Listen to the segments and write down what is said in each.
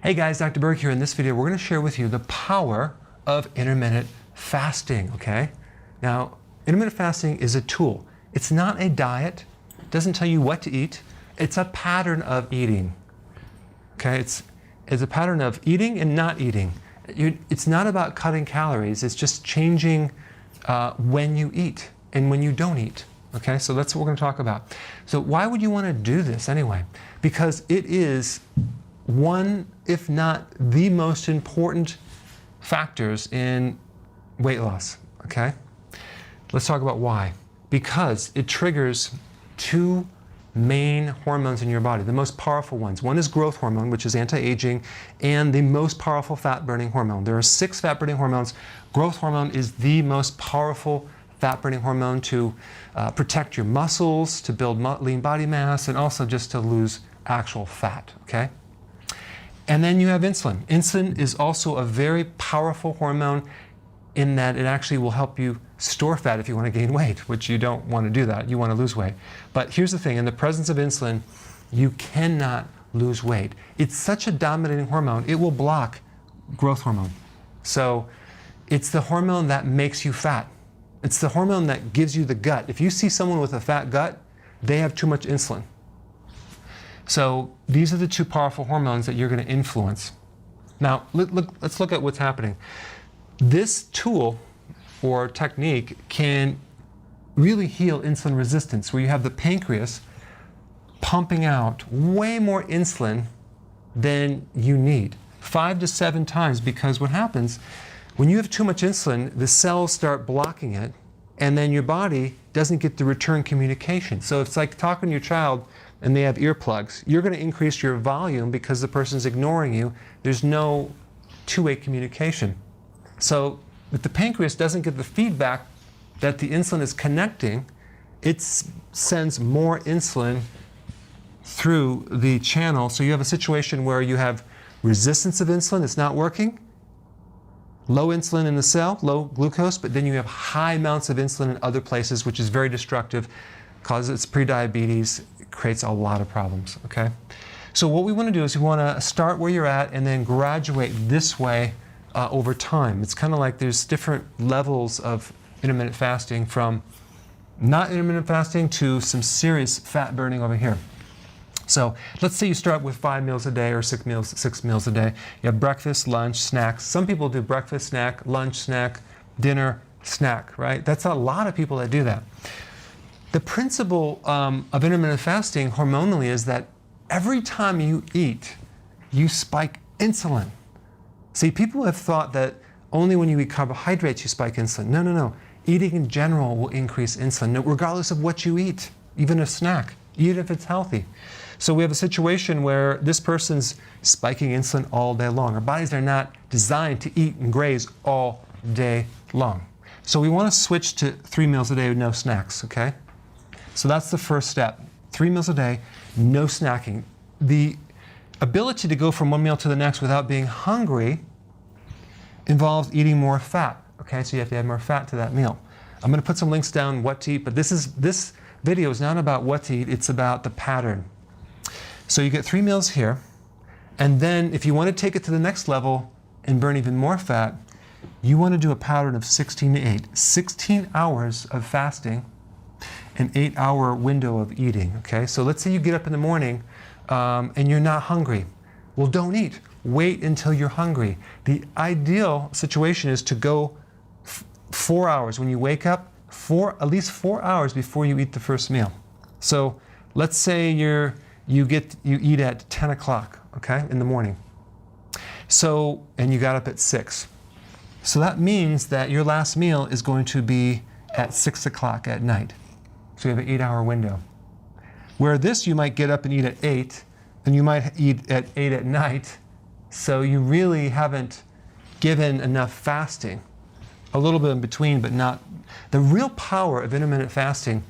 Hey guys, Dr. Berg here. In this video, we're going to share with you the power of intermittent fasting, okay? Now, intermittent fasting is a tool. It's not a diet. It doesn't tell you what to eat. It's a pattern of eating, okay? It's a pattern of eating and not eating. It's not about cutting calories. It's just changing when you eat and when you don't eat, okay? So that's what we're going to talk about. So why would you want to do this anyway? Because it is one, if not the most important factors in weight loss, okay? Let's talk about why. Because it triggers two main hormones in your body, the most powerful ones. One is growth hormone, which is anti-aging, and the most powerful fat-burning hormone. There are 6 fat-burning hormones. Growth hormone is the most powerful fat-burning hormone to protect your muscles, to build lean body mass, and also just to lose actual fat, okay? And then you have insulin. Insulin is also a very powerful hormone in that it actually will help you store fat if you want to gain weight, which you don't want to do that. You want to lose weight. But here's the thing. In the presence of insulin, you cannot lose weight. It's such a dominating hormone, it will block growth hormone. So it's the hormone that makes you fat. It's the hormone that gives you the gut. If you see someone with a fat gut, they have too much insulin. So these are the two powerful hormones that you're going to influence. Now, let's look at what's happening. This tool or technique can really heal insulin resistance, where you have the pancreas pumping out way more insulin than you need, 5 to 7 times, because what happens when you have too much insulin, the cells start blocking it, and then your body doesn't get the return communication. So it's like talking to your child and they have earplugs. You're going to increase your volume because the person's ignoring you. There's no two-way communication. So if the pancreas doesn't get the feedback that the insulin is connecting, it sends more insulin through the channel. So you have a situation where you have resistance of insulin, it's not working, low insulin in the cell, low glucose, but then you have high amounts of insulin in other places, which is very destructive, causes prediabetes, creates a lot of problems, okay? So what we want to do is we want to start where you're at and then graduate this way over time. It's kind of like there's different levels of intermittent fasting, from not intermittent fasting to some serious fat burning over here. So let's say you start with 5 meals a day or 6 meals a day. You have breakfast, lunch, snacks. Some people do breakfast, snack, lunch, snack, dinner, snack, right? That's a lot of people that do that. The principle of intermittent fasting hormonally is that every time you eat, you spike insulin. See, people have thought that only when you eat carbohydrates you spike insulin. No, no, no. Eating in general will increase insulin, regardless of what you eat, even a snack, even if it's healthy. So we have a situation where this person's spiking insulin all day long. Our bodies are not designed to eat and graze all day long. So we want to switch to 3 meals a day with no snacks, okay? So that's the first step. 3 meals a day, no snacking. The ability to go from one meal to the next without being hungry involves eating more fat, okay? So you have to add more fat to that meal. I'm going to put some links down what to eat, but this video is not about what to eat, it's about the pattern. So you get 3 meals here, and then if you want to take it to the next level and burn even more fat, you want to do a pattern of 16 to 8. 16 hours of fasting, an 8-hour window of eating, okay? So let's say you get up in the morning and you're not hungry. Well, don't eat. Wait until you're hungry. The ideal situation is to go 4 hours. When you wake up, at least 4 hours before you eat the first meal. So let's say you eat at 10 o'clock, okay, in the morning. So, and you got up at 6. So that means that your last meal is going to be at 6 o'clock at night. So you have an 8-hour window. Where this, you might get up and eat at 8, and you might eat at 8 at night. So you really haven't given enough fasting. A little bit in between, but not. The real power of intermittent fasting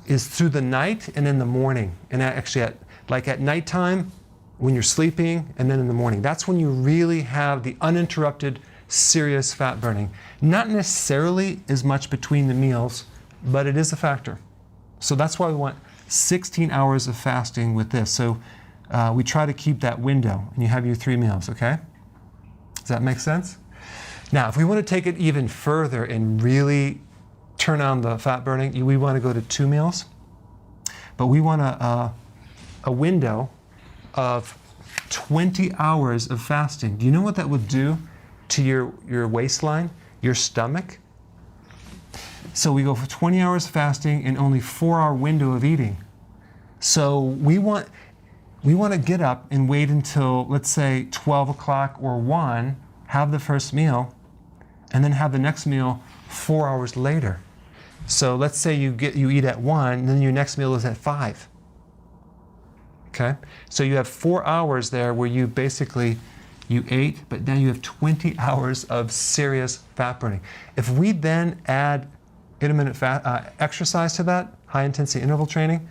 is through the night and in the morning. And actually, at nighttime, when you're sleeping, and then in the morning. That's when you really have the uninterrupted, serious fat burning. Not necessarily as much between the meals, but it is a factor. So that's why we want 16 hours of fasting with this. So we try to keep that window, and you have your 3 meals, okay? Does that make sense? Now, if we want to take it even further and really turn on the fat burning, we want to go to 2 meals, but we want a window of 20 hours of fasting. Do you know what that would do to your waistline, your stomach? So we go for 20 hours fasting and only 4-hour window of eating. So we want to get up and wait until, let's say, 12 o'clock or 1, have the first meal, and then have the next meal 4 hours later. So let's say you eat at 1, and then your next meal is at 5. Okay? So you have 4 hours there where you basically, you ate, but now you have 20 hours of serious fat burning. If we then add intermittent exercise to that, high intensity interval training,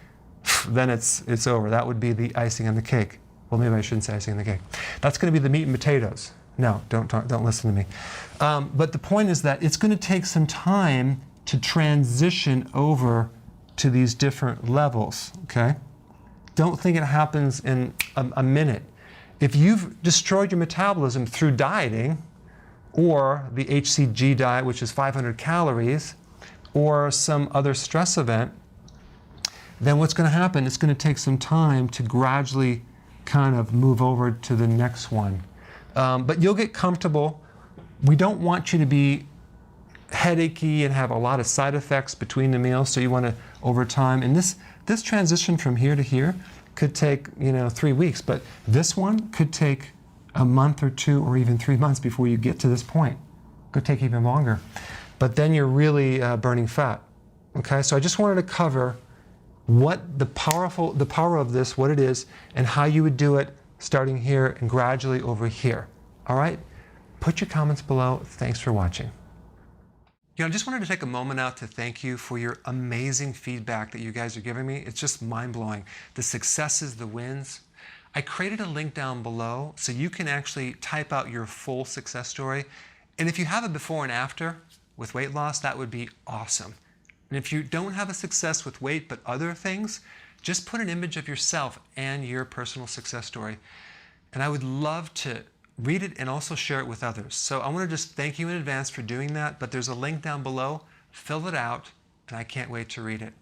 then it's over. That would be the icing on the cake. Well, maybe I shouldn't say icing on the cake. That's going to be the meat and potatoes. No, don't listen to me. But the point is that it's going to take some time to transition over to these different levels, okay? Don't think it happens in a minute. If you've destroyed your metabolism through dieting, or the HCG diet, which is 500 calories, or some other stress event, then what's going to happen, it's going to take some time to gradually kind of move over to the next one. But you'll get comfortable. We don't want you to be headachy and have a lot of side effects between the meals, so you want to, over time, and this transition from here to here could take 3 weeks, but this one could take a month or 2 or even 3 months before you get to this point. Could take even longer. But then you're really burning fat. Okay, so I just wanted to cover what the power of this, what it is, and how you would do it starting here and gradually over here. All right? Put your comments below. Thanks for watching. I just wanted to take a moment out to thank you for your amazing feedback that you guys are giving me. It's just mind-blowing. The successes, the wins. I created a link down below so you can actually type out your full success story. And if you have a before and after with weight loss, that would be awesome. And if you don't have a success with weight but other things, just put an image of yourself and your personal success story. And I would love to read it and also share it with others. So I want to just thank you in advance for doing that, but there's a link down below. Fill it out, and I can't wait to read it.